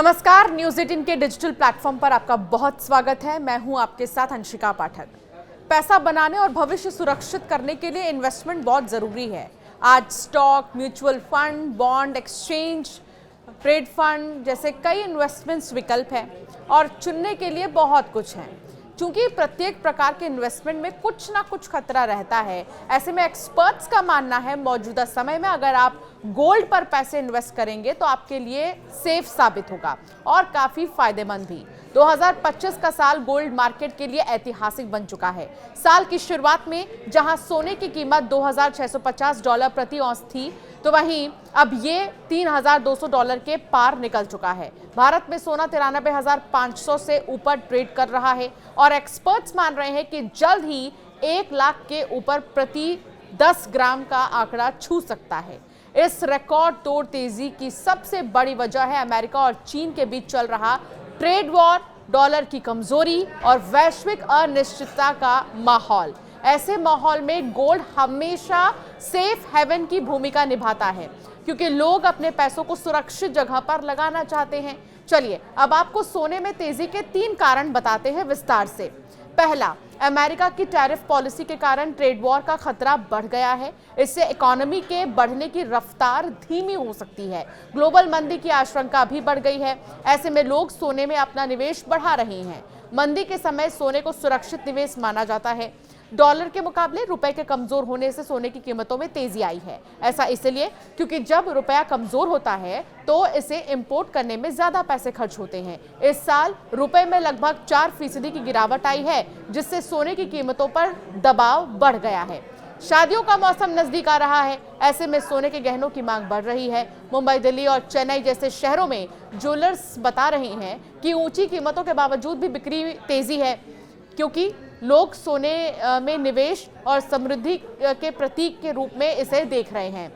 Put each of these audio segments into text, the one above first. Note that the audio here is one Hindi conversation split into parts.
नमस्कार, न्यूज़ 18 के डिजिटल प्लेटफॉर्म पर आपका बहुत स्वागत है। मैं हूं आपके साथ अंशिका पाठक। पैसा बनाने और भविष्य सुरक्षित करने के लिए इन्वेस्टमेंट बहुत ज़रूरी है। आज stock, mutual fund, bond, exchange, trade fund जैसे कई इन्वेस्टमेंट्स विकल्प हैं और चुनने के लिए बहुत कुछ है। चूंकि प्रत्येक प्रकार के इन्वेस्टमेंट में कुछ ना कुछ खतरा रहता है, ऐसे में एक्सपर्ट्स का मानना है मौजूदा समय में अगर आप गोल्ड पर पैसे इन्वेस्ट करेंगे तो आपके लिए सेफ साबित होगा और काफ़ी फायदेमंद भी। 2025 का साल गोल्ड मार्केट के लिए ऐतिहासिक बन चुका है। साल की शुरुआत में जहां सोने की कीमत $2,650 प्रति औंस थी, तो वहीं अब ये $3,200 के पार निकल चुका है। भारत में सोना 93,500 से ऊपर ट्रेड कर रहा है और एक्सपर्ट्स मान रहे हैं कि जल्द ही 1 लाख के ऊपर प्रति 10 ग्राम का आंकड़ा छू सकता है। इस रिकॉर्ड तोड़ तेजी की सबसे बड़ी वजह है अमेरिका और चीन के बीच चल रहा ट्रेड वॉर, डॉलर की कमजोरी और वैश्विक अनिश्चितता का माहौल। ऐसे माहौल में गोल्ड हमेशा सेफ हेवन की भूमिका निभाता है क्योंकि लोग अपने पैसों को सुरक्षित जगह पर लगाना चाहते हैं। चलिए अब आपको सोने में तेजी के 3 कारण बताते हैं विस्तार से। पहला, अमेरिका की टैरिफ पॉलिसी के कारण ट्रेड वॉर का खतरा बढ़ गया है। इससे इकोनॉमी के बढ़ने की रफ्तार धीमी हो सकती है। ग्लोबल मंदी की आशंका भी बढ़ गई है। ऐसे में लोग सोने में अपना निवेश बढ़ा रहे हैं। मंदी के समय सोने को सुरक्षित निवेश माना जाता है। डॉलर के मुकाबले रुपए के कमजोर होने से सोने की कीमतों में तेजी आई है। ऐसा इसलिए क्योंकि जब रुपया कमजोर होता है तो इसे इंपोर्ट करने में ज्यादा पैसे खर्च होते हैं। इस साल रुपए में लगभग 4% की गिरावट आई है, जिससे सोने की कीमतों पर दबाव बढ़ गया है। शादियों का मौसम नजदीक आ रहा है। ऐसे में सोने के गहनों की मांग बढ़ रही है। मुंबई, दिल्ली और चेन्नई जैसे शहरों में ज्वेलर्स बता रहे हैं कि ऊंची कीमतों के बावजूद भी बिक्री तेजी है क्योंकि लोग सोने में निवेश और समृद्धि के प्रतीक के रूप में इसे देख रहे हैं।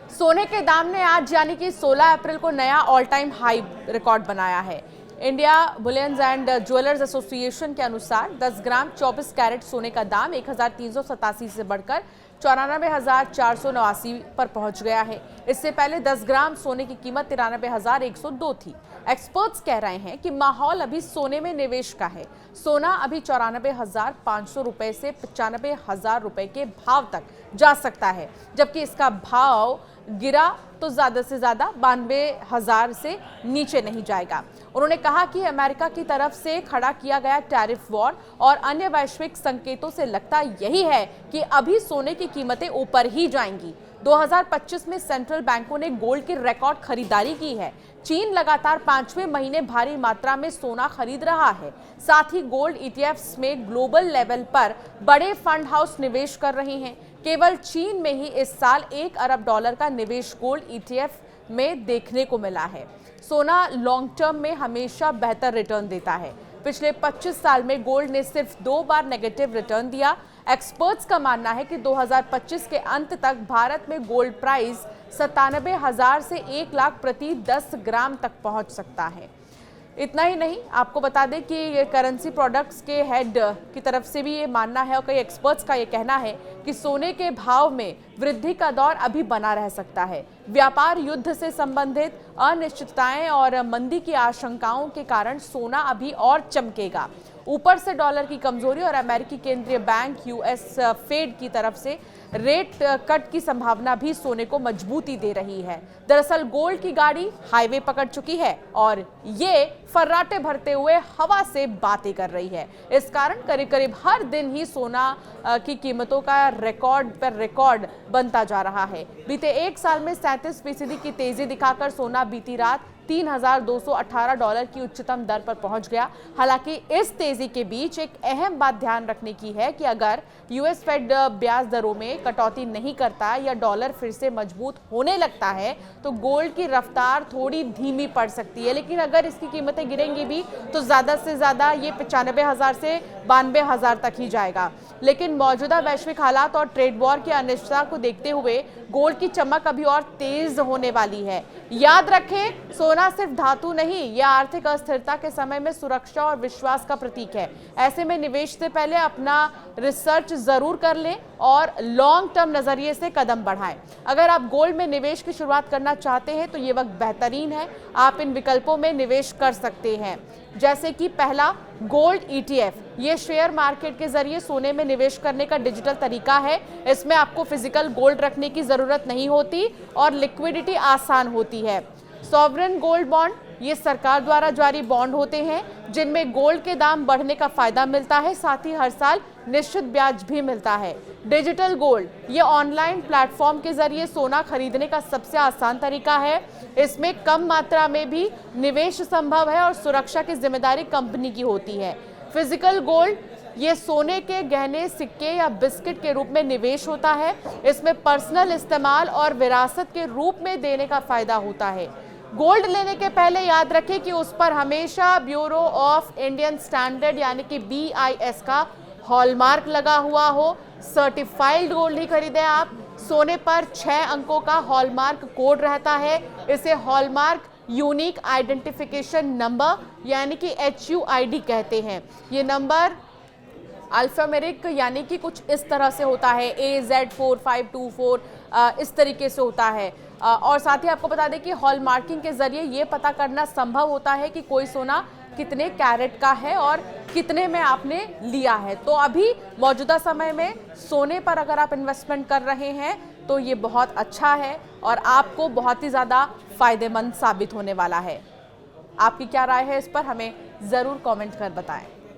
सोने के दाम ने आज यानी कि 16 अप्रैल को नया ऑल टाइम हाई रिकॉर्ड बनाया है। India bullions and jewellers association के अनुसार 10 ग्राम 24 कैरेट सोने का दाम 1,387 से बढ़कर 94,489 पर पहुंच गया है। इससे पहले 10 ग्राम सोने की कीमत 93,102 थी। एक्सपर्ट्स कह रहे हैं कि माहौल अभी सोने में निवेश का है। सोना अभी 94,500 रुपए से 95,000 रुपए के भाव तक जा सकता है, जबकि इसका भाव गिरा तो ज्यादा से ज्यादा 92,000 से नीचे नहीं जाएगा। उन्होंने कहा कि अमेरिका की तरफ से खड़ा किया गया टैरिफ वॉर और अन्य वैश्विक संकेतों से लगता यही है कि अभी सोने की कीमतें ऊपर ही जाएंगी। 2025 में सेंट्रल बैंकों ने गोल्ड की रिकॉर्ड खरीदारी की है। चीन लगातार 5वें महीने भारी मात्रा में सोना खरीद रहा है। साथ ही गोल्ड ईटीएफ्स में ग्लोबल लेवल पर बड़े फंड हाउस निवेश कर रहे हैं। केवल चीन में ही इस साल $1 अरब का निवेश गोल्ड ईटीएफ में देखने को मिला है। सोना लॉन्ग टर्म में हमेशा बेहतर रिटर्न देता है। पिछले 25 साल में गोल्ड ने सिर्फ 2 बार नेगेटिव रिटर्न दिया। एक्सपर्ट्स का मानना है कि 2025 के अंत तक भारत में गोल्ड प्राइस 97,000 से 1 लाख प्रति 10 ग्राम तक पहुंच सकता है। इतना ही नहीं, आपको बता दें कि ये करेंसी प्रोडक्ट्स के हेड की तरफ से भी ये मानना है और कई एक्सपर्ट्स का ये कहना है कि सोने के भाव में वृद्धि का दौर अभी बना रह सकता है। व्यापार युद्ध से संबंधित अनिश्चितताएं और मंदी की आशंकाओं के कारण सोना अभी और चमकेगा। ऊपर से डॉलर की कमजोरी और अमेरिकी केंद्रीय बैंक यूएस फेड की तरफ से रेट कट की संभावना भी सोने को मजबूती दे रही है। दरअसल गोल्ड की गाड़ी हाईवे पकड़ चुकी है और ये फर्राटे भरते हुए हवा से बातें कर रही है। इस कारण करीब करीब हर दिन ही सोना की कीमतों का रिकॉर्ड पर रिकॉर्ड बनता जा रहा है। बीते 1 साल में 37% की तेजी दिखाकर सोना बीती रात $3,218 की उच्चतम दर पर पहुंच गया। हालांकि इस तेजी के बीच एक अहम बात ध्यान रखने की है कि अगर यूएस फेड ब्याज दरों में कटौती नहीं करता या डॉलर फिर से मजबूत होने लगता है तो गोल्ड की रफ्तार थोड़ी धीमी पड़ सकती है। लेकिन अगर इसकी कीमतें गिरेंगी भी तो ज्यादा से ज्यादा ये 95,000 से 92,000 तक ही जाएगा। लेकिन मौजूदा वैश्विक हालात और ट्रेड वॉर की अनिश्चितता को देखते हुए गोल्ड की चमक अभी और तेज होने वाली है। याद रखें, सोना सिर्फ धातु नहीं, यह आर्थिक अस्थिरता के समय में सुरक्षा और विश्वास का प्रतीक है। ऐसे में निवेश से पहले अपना रिसर्च जरूर कर लें और लॉन्ग टर्म नजरिए से कदम बढ़ाएं। अगर आप गोल्ड में निवेश की शुरुआत करना चाहते हैं तो ये वक्त बेहतरीन है। आप इन विकल्पों में निवेश कर सकते हैं, जैसे कि पहला, गोल्ड ETF। ये शेयर मार्केट के जरिए सोने में निवेश करने का डिजिटल तरीका है। इसमें आपको फिजिकल गोल्ड रखने की जरूरत नहीं होती और लिक्विडिटी आसान होती है। सॉवरेन गोल्ड बॉन्ड, ये सरकार द्वारा जारी बॉन्ड होते हैं जिनमें गोल्ड के दाम बढ़ने का फायदा मिलता है, साथ ही हर साल निश्चित ब्याज भी मिलता है। डिजिटल गोल्ड, ये ऑनलाइन प्लेटफॉर्म के जरिए सोना खरीदने का सबसे आसान तरीका है। इसमें कम मात्रा में भी निवेश संभव है और सुरक्षा की जिम्मेदारी कंपनी की होती है। फिजिकल गोल्ड, ये सोने के गहने, सिक्के या बिस्किट के रूप में निवेश होता है। इसमें पर्सनल इस्तेमाल और विरासत के रूप में देने का फायदा होता है। गोल्ड लेने के पहले याद रखें कि उस पर हमेशा ब्यूरो ऑफ इंडियन स्टैंडर्ड यानी कि BIS का हॉलमार्क लगा हुआ हो। सर्टिफाइड गोल्ड ही खरीदें आप। सोने पर 6 अंकों का हॉलमार्क कोड रहता है। इसे हॉलमार्क यूनिक आइडेंटिफिकेशन नंबर यानी कि HUID कहते हैं। ये नंबर अल्फामेरिक यानी कि कुछ इस तरह से होता है, AZ4524 इस तरीके से होता है। और साथ ही आपको बता दें कि हॉलमार्किंग के जरिए ये पता करना संभव होता है कि कोई सोना कितने कैरेट का है और कितने में आपने लिया है। तो अभी मौजूदा समय में सोने पर अगर आप इन्वेस्टमेंट कर रहे हैं तो ये बहुत अच्छा है और आपको बहुत ही ज़्यादा फायदेमंद साबित होने वाला है। आपकी क्या राय है इस पर, हमें ज़रूर कमेंट कर बताएं।